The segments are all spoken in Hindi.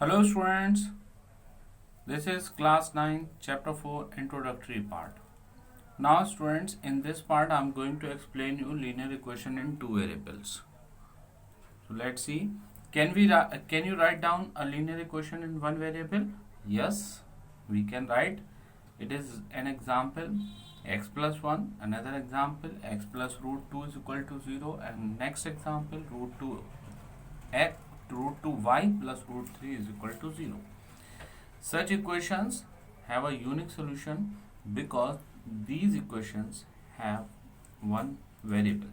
Hello students, this is class 9 chapter 4 introductory part. Now students, in this part I am going to explain you linear equation in two variables. So let's see, can you write down a linear equation in one variable? Yes, we can write. It is an example x plus 1, another example x plus root 2 is equal to 0, and next example root 2 y plus root 3 is equal to 0. Such equations have a unique solution because these equations have one variable.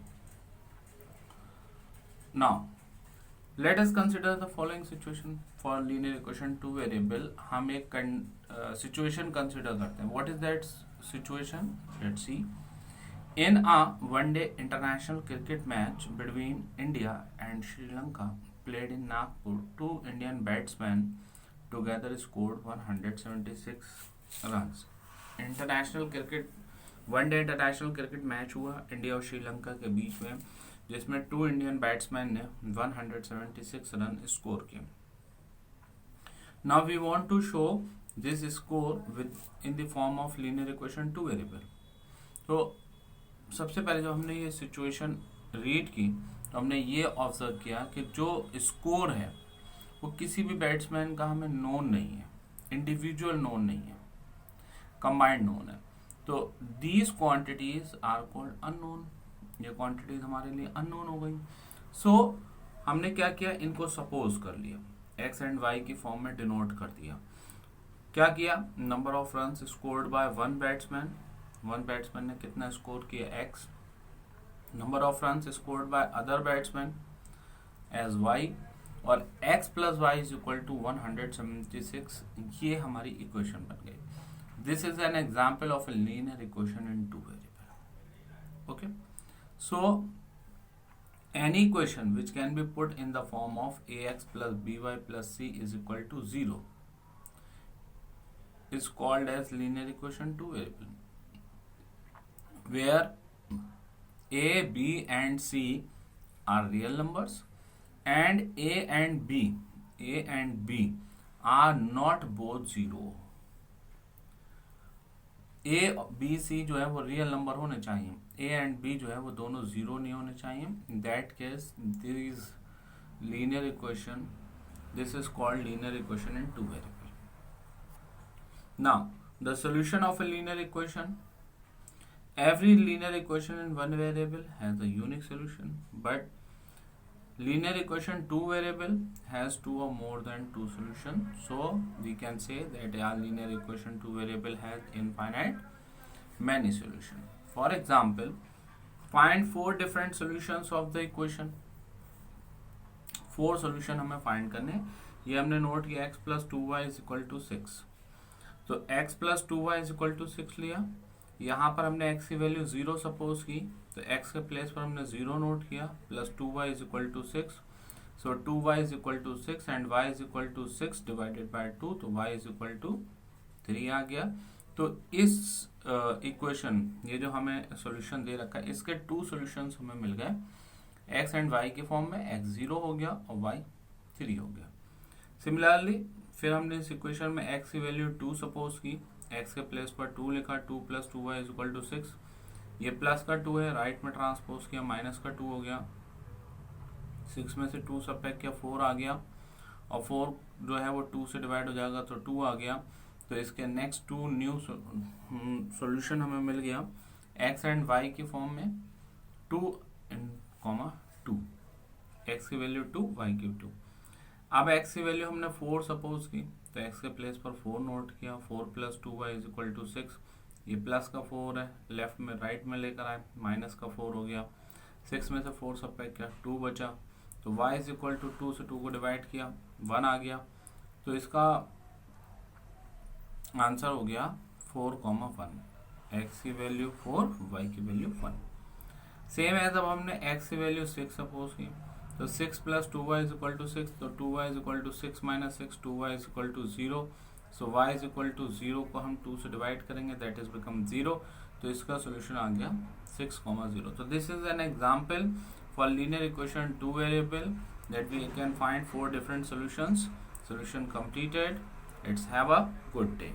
Now, let us consider the following situation for linear equation two variable. हम एक situation consider करते हैं. What is that situation? Let's see. In a one-day international cricket match between India and Sri Lanka played in Nagpur, two Indian batsmen together scored 176 runs. International cricket one day international cricket match हुआ इंडिया और श्रीलंका के बीच में, जिसमें टू इंडियन बैट्समैन ने 176 रन स्कोर किए. Now we want to show this score with in the form of linear equation two variable. तो सबसे पहले जब हमने ये सिचुएशन रीड की तो हमने ये ऑब्जर्व किया कि जो स्कोर है वो किसी भी बैट्समैन का हमें नोन नहीं है, इंडिविजुअल नोन नहीं है, कंबाइंड नोन है. तो these quantities are called unknown. ये क्वांटिटीज हमारे लिए अननोन हो गई. सो हमने क्या किया, इनको सपोज कर लिया, एक्स एंड वाई की फॉर्म में डिनोट कर दिया. क्या किया, number of runs scored by one batsman ने कितना स्कोर किया, X. Number of runs scored by other batsman as Y, और x plus Y is equal to 176. ये हमारी इक्वेशन बन गई. This is an example of a linear equation in two variable. Okay, so any equation which can be put in the form of ax plus by plus c is equal to 0 is called as linear equation two variable, where a, b and c are real numbers and a and b are not both zero. a b c जो है वो रियल नंबर होने चाहिए, a and b जो है वो दोनों जीरो नहीं होने चाहिए. In that case this linear equation, this is called linear equation in two variable. Now the solution of a linear equation, every linear equation in one variable has a unique solution, but linear equation two variable has two or more than two solutions. So we can say that a linear equation two variable has infinite many solutions. For example, find four different solutions of the equation. Four solution हमें फाइंड करने. ये हमने नोट किया x plus two Y is equal to 6. तो x plus two Y is equal to 6 लिया. यहाँ पर हमने x की वैल्यू 0 सपोज की, तो x के प्लेस पर हमने 0 नोट किया, plus 2y is equal to 6. So 2y is equal to 6 and y is equal to 6 divided by 2, तो y इज इक्वल टू 3 आ गया. तो इस इक्वेशन ये जो हमें सॉल्यूशन दे रखा है, इसके टू सॉल्यूशंस हमें मिल गए x एंड y के फॉर्म में. x 0 हो गया और y 3 हो गया. सिमिलरली फिर हमने इस इक्वेशन में x की वैल्यू 2 सपोज की, x के प्लेस पर 2 लिखा, 2 plus 2y is equal to 6. ये प्लस का 2 है, राइट में ट्रांसपोज किया, माइनस का 2 हो गया. 6 में से 2 सबट्रैक्ट किया, 4 आ गया, और 4 जो है वो 2 से डिवाइड हो जाएगा, तो 2 आ गया. तो इसके नेक्स्ट टू न्यू सॉल्यूशन हमें मिल गया x एंड y की फॉर्म में 2 2, x की वैल्यू 2, y की 2. अब x की वैल्यू हमने 4 सपोज की, तो x के प्लेस पर 4 नोट किया, 4 plus 2y is equal to 6. ये प्लस का 4 है, लेफ्ट में राइट में लेकर आए, माइनस का 4 हो गया. 6 में से 4 सबट्रैक्ट किया, 2 बचा, तो y इज इक्वल टू 2 से 2 को डिवाइड किया, 1 आ गया. तो इसका आंसर हो गया 4,1. x की वैल्यू 4, y की वैल्यू 1. सेम है, जब हमने x की वैल्यू 6 सपोज की, तो 6 plus 2y is equal to 6, तो 2y is equal to 6 minus 6, 2y is equal to 0. So y is equal to 0 को हम 2 से डिवाइड करेंगे, दैट इज बिकम 0. तो इसका सोल्यूशन आ गया 6,0. तो this is an example for linear equation two variable that we can find four different solutions. Solution completed. Let's have a good day.